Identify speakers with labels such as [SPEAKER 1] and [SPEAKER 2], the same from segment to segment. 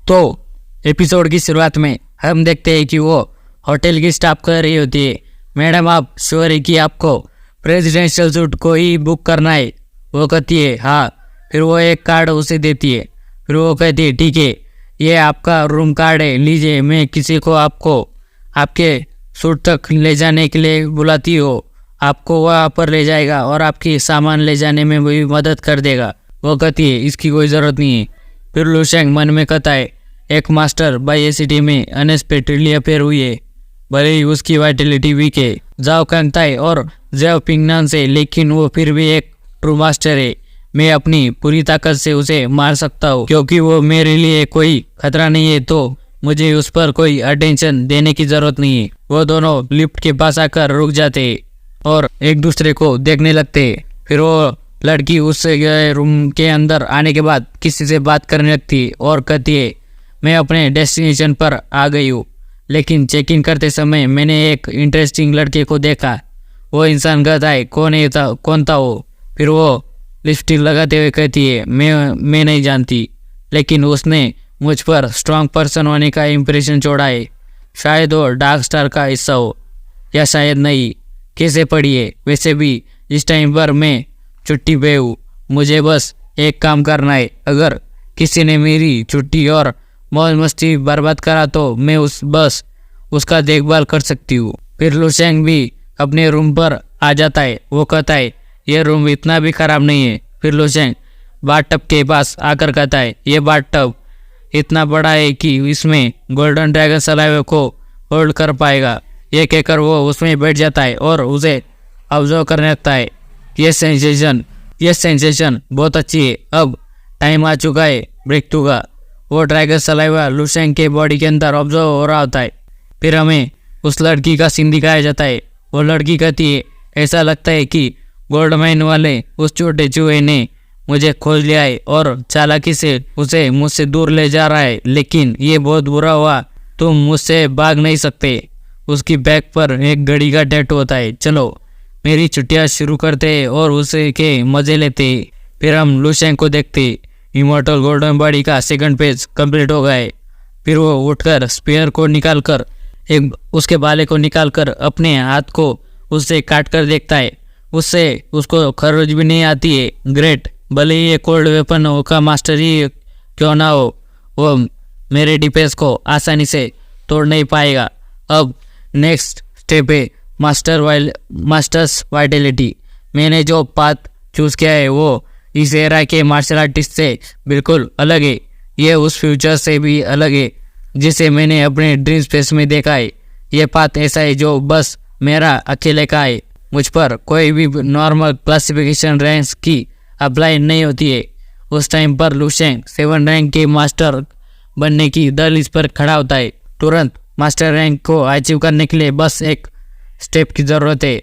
[SPEAKER 1] तो एपिसोड की शुरुआत में हम देखते हैं कि वो होटल की स्टाफ कर रही होती है। मैडम, आप श्योर है कि आपको प्रेसिडेंशियल सूट को ही बुक करना है? वो कहती है हाँ। फिर वो एक कार्ड उसे देती है। फिर वो कहती है ठीक है, ये आपका रूम कार्ड है, लीजिए। मैं किसी को आपको आपके सूट तक ले जाने के लिए बुलाती हो, आपको वहाँ पर ले जाएगा और आपकी सामान ले जाने में भी मदद कर देगा। वो कहती है इसकी कोई ज़रूरत नहीं है। फिर लुशेंग मन में कहता है एक मास्टर बाई सिटी में अनएक्सपेक्टेडली अपेयर हुई है, भले ही उसकी वाइटलिटी वीक है जाओ कांगताई और जाओ पिंगनान से, लेकिन वो फिर भी एक ट्रू मास्टर है। मैं अपनी पूरी ताकत से उसे मार सकता हूँ क्योंकि वो मेरे लिए कोई खतरा नहीं है, तो मुझे उस पर कोई अटेंशन देने की ज़रूरत नहीं है। वो दोनों लिफ्ट के पास आकर रुक जाते और एक दूसरे को देखने लगते। फिर वो लड़की उस रूम के अंदर आने के बाद किसी से बात करने लगती और कहती है मैं अपने डेस्टिनेशन पर आ गई हूँ, लेकिन चेक इन करते समय मैंने एक इंटरेस्टिंग लड़के को देखा। वो इंसान कहता है कौन था वो? फिर वो लिपस्टिक लगाते हुए कहती है मैं नहीं जानती, लेकिन उसने मुझ पर स्ट्रांग पर्सन होने का इम्प्रेशन छोड़ा है। शायद वो डार्क स्टार का हिस्सा हो या शायद नहीं, कैसे पड़ी है? वैसे भी इस टाइम पर मैं छुट्टी पे हूँ, मुझे बस एक काम करना है। अगर किसी ने मेरी छुट्टी और मौज मस्ती बर्बाद करा तो मैं उसका देखभाल कर सकती हूँ। फिर लुशेंग भी अपने रूम पर आ जाता है। वो कहता है ये रूम इतना भी ख़राब नहीं है। फिर लुशेंग बाथटब के पास आकर कहता है ये बाथटब इतना बड़ा है कि इसमें गोल्डन ड्रैगन सलाइवा को होल्ड कर पाएगा। ये कहकर वो उसमें बैठ जाता है और उसे ऑब्जर्व करने लगता है। ये सेंसेशन बहुत अच्छी है। अब टाइम आ चुका है ब्रेक थ्रू का। वो ड्रैगन सलाइवा लुशेंग के बॉडी के अंदर ऑब्जर्व हो रहा होता है। फिर हमें उस लड़की का सीन दिखाया जाता है। वो लड़की कहती है ऐसा लगता है कि गोल्ड माइन वाले उस छोटे चूहे ने मुझे खोज लिया है और चालाकी से उसे मुझसे दूर ले जा रहा है, लेकिन ये बहुत बुरा हुआ, तुम मुझसे भाग नहीं सकते। उसकी बैक पर एक घड़ी का टैटू होता है। चलो मेरी छुट्टियां शुरू करते हैं और उसे के मज़े लेते। फिर हम लुशेंग को देखते। इमॉर्टल गोल्डन बॉडी का सेकंड पेज कंप्लीट हो गया है। फिर वो उठकर स्पेयर को निकालकर उसके बाले को निकालकर अपने हाथ को उससे काट कर देखता है। उसको खरोच भी नहीं आती है। ग्रेट, भले ही ये कोल्ड वेपन का मास्टर ही क्यों ना हो, वो मेरे डिफेंस को आसानी से तोड़ नहीं पाएगा। अब नेक्स्ट स्टेप है मास्टर्स वाइटलिटी। मैंने जो पाथ चूज़ किया है वो इस एरा के मार्शल आर्टिस्ट से बिल्कुल अलग है। ये उस फ्यूचर से भी अलग है जिसे मैंने अपने ड्रीम स्पेस में देखा है। ये पाथ ऐसा है जो बस मेरा अकेले का है। मुझ पर कोई भी नॉर्मल क्लासिफिकेशन रैंक्स की अप्लाई नहीं होती है। उस टाइम पर लुशेंग 7 रैंक के मास्टर बनने की दहलीज पर खड़ा होता है। तुरंत मास्टर रैंक को अचीव करने के लिए बस एक स्टेप की ज़रूरत है।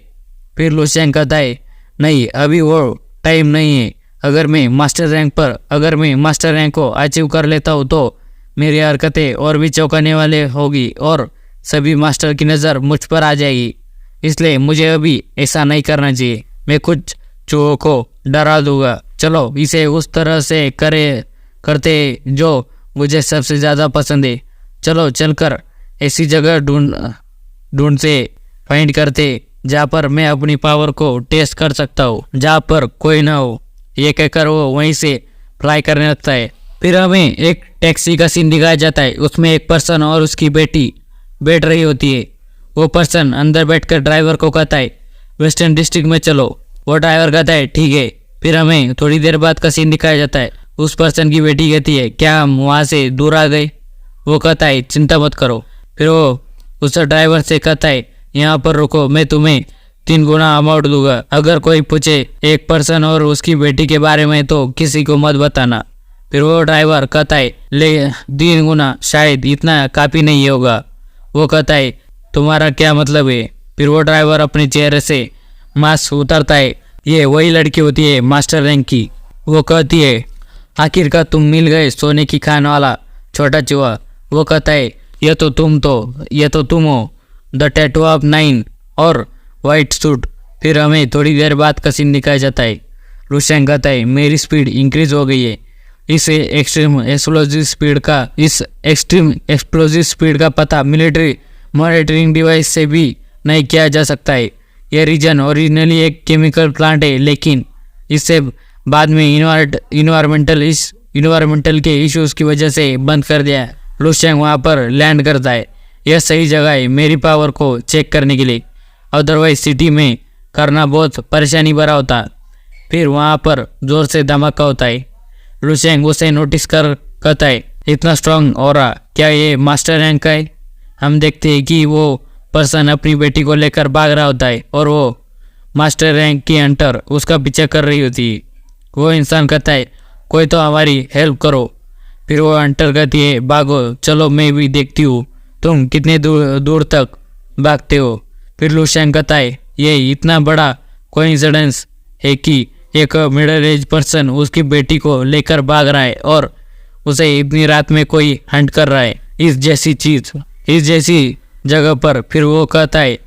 [SPEAKER 1] फिर लुशेंग कहता है नहीं, अभी वो टाइम नहीं है। अगर मैं मास्टर रैंक को अचीव कर लेता हूँ तो मेरी हरकतें और भी चौंकाने वाले होगी और सभी मास्टर की नज़र मुझ पर आ जाएगी। इसलिए मुझे अभी ऐसा नहीं करना चाहिए। मैं कुछ चूहों को डरा दूंगा। चलो इसे उस तरह से करते जो मुझे सबसे ज़्यादा पसंद है। चलो चलकर ऐसी जगह ढूंढ से फाइंड करते जहाँ पर मैं अपनी पावर को टेस्ट कर सकता हूँ, जहाँ पर कोई ना हो। ये कहकर वो वहीं से फ्लाई करने लगता है। फिर हमें एक टैक्सी का सीन दिखाया जाता है। उसमें एक पर्सन और उसकी बेटी बैठ रही होती है। वो पर्सन अंदर बैठकर ड्राइवर को कहता है वेस्टर्न डिस्ट्रिक्ट में चलो। वो ड्राइवर कहता है ठीक है। फिर हमें थोड़ी देर बाद का सीन दिखाया जाता है। उस पर्सन की बेटी कहती है क्या हम वहाँ से दूर आ गए? वो कहता है चिंता मत करो। फिर वो उस ड्राइवर से कहता है यहाँ पर रुको, मैं तुम्हें 3 गुना अमाउंट दूंगा। अगर कोई पूछे एक पर्सन और उसकी बेटी के बारे में तो किसी को मत बताना। फिर वो ड्राइवर कहता है ले 3 गुना शायद इतना काफ़ी नहीं होगा। वो कहता है तुम्हारा क्या मतलब है? फिर वो ड्राइवर अपने चेहरे से मास्क उतारता है। ये वही लड़की होती है मास्टर रैंक की। वो कहती है आखिरकार तुम मिल गए, सोने की खान वाला छोटा चूहा। वो कहता है ये तो तुम हो, द टैटू ऑफ 9 और वाइट सूट। फिर हमें थोड़ी देर बाद का सीन दिखाया जाता है। लुशेंग कहता है मेरी स्पीड इंक्रीज हो गई है। इस एक्सट्रीम एक्सप्लोजिव स्पीड का पता मिलिट्री मॉनिटरिंग डिवाइस से भी नहीं किया जा सकता है। यह रीजन ओरिजिनली एक केमिकल प्लांट है, लेकिन इससे बाद में इन्वायरमेंटल के इश्यूज की वजह से बंद कर दिया। लू शेंग वहाँ पर लैंड करता है। यह सही जगह है मेरी पावर को चेक करने के लिए, अदरवाइज सिटी में करना बहुत परेशानी भरा होता। फिर वहाँ पर जोर से धमाका होता है। लू शेंग उसे नोटिस कर कहता है, इतना स्ट्रांग ऑरा, क्या ये मास्टर रैंक का है? हम देखते हैं कि वो पर्सन अपनी बेटी को लेकर भाग रहा होता है और वो मास्टर रैंक की हंटर उसका पीछा कर रही होती है। वो इंसान कहता है, कोई तो हमारी हेल्प करो। फिर वो हंटर कहती है, भागो, चलो मैं भी देखती हूँ तुम कितने दूर तक भागते हो। फिर लू शेंग कहता है, ये इतना बड़ा कोइंसिडेंस है कि एक मिडिल एज पर्सन उसकी बेटी को लेकर भाग रहा है और उसे इतनी रात में कोई हंट कर रहा है इस जैसी जगह पर। फिर वो कहता है,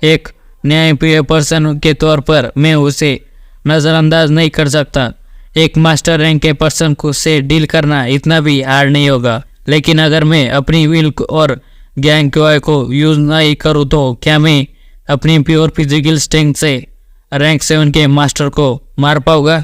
[SPEAKER 1] एक न्यायप्रिय पर्सन के तौर पर मैं उसे नज़रअंदाज नहीं कर सकता। एक मास्टर रैंक के पर्सन को से डील करना इतना भी हार्ड नहीं होगा, लेकिन अगर मैं अपनी विल और गैंग को यूज़ नहीं करूँ तो क्या मैं अपनी प्योर फिजिकल स्ट्रेंथ से रैंक 7 के मास्टर को मार पाऊँगा?